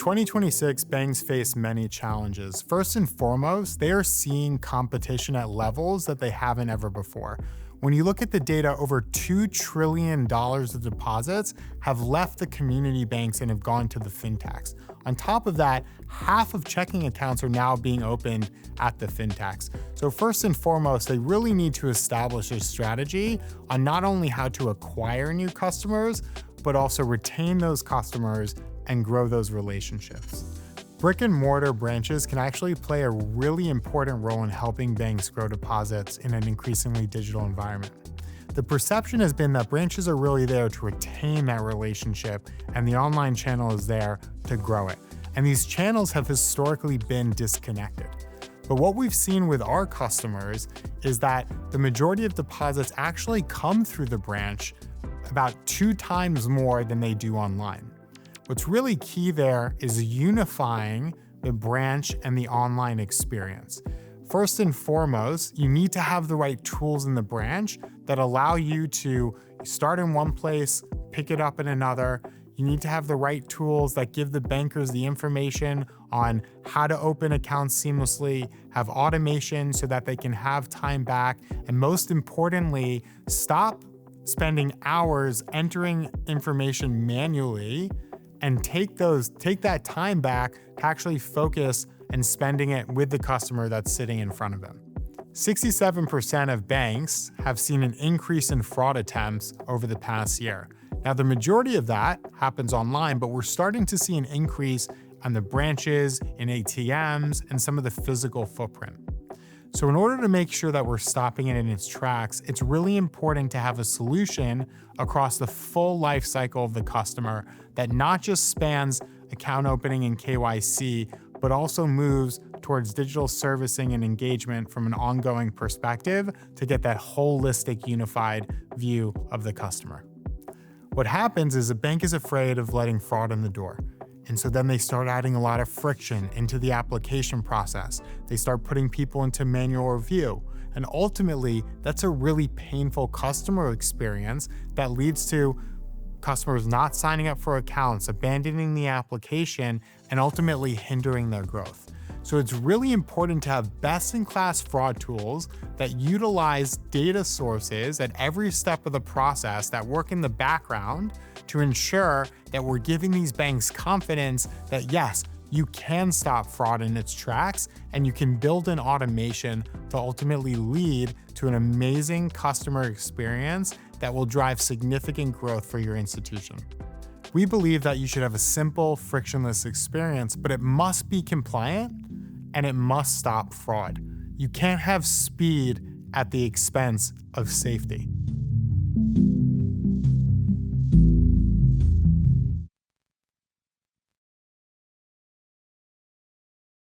2026, banks face many challenges. First and foremost, they are seeing competition at levels that they haven't ever before. When you look at the data, over $2 trillion of deposits have left the community banks and have gone to the fintechs. On top of that, half of checking accounts are now being opened at the fintechs. So first and foremost, they really need to establish a strategy on not only how to acquire new customers, but also retain those customers and grow those relationships. Brick and mortar branches can actually play a really important role in helping banks grow deposits in an increasingly digital environment. The perception has been that branches are really there to retain that relationship, and the online channel is there to grow it. And these channels have historically been disconnected. But what we've seen with our customers is that the majority of deposits actually come through the branch about 2 times more than they do online. What's really key there is unifying the branch and the online experience. First and foremost, you need to have the right tools in the branch that allow you to start in one place, pick it up in another. You need to have the right tools that give the bankers the information on how to open accounts seamlessly, have automation so that they can have time back, and most importantly, stop spending hours entering information manually and take that time back to actually focus and spending it with the customer that's sitting in front of them. 67% of banks have seen an increase in fraud attempts over the past year. Now, the majority of that happens online, but we're starting to see an increase on the branches, in ATMs, and some of the physical footprint. So in order to make sure that we're stopping it in its tracks, it's really important to have a solution across the full life cycle of the customer that not just spans account opening and KYC, but also moves towards digital servicing and engagement from an ongoing perspective to get that holistic, unified view of the customer. What happens is a bank is afraid of letting fraud in the door. And so then they start adding a lot of friction into the application process. They start putting people into manual review. And ultimately, that's a really painful customer experience that leads to customers not signing up for accounts, abandoning the application, and ultimately hindering their growth. So it's really important to have best-in-class fraud tools that utilize data sources at every step of the process that work in the background to ensure that we're giving these banks confidence that yes, you can stop fraud in its tracks and you can build an automation to ultimately lead to an amazing customer experience that will drive significant growth for your institution. We believe that you should have a simple, frictionless experience, but it must be compliant and it must stop fraud. You can't have speed at the expense of safety.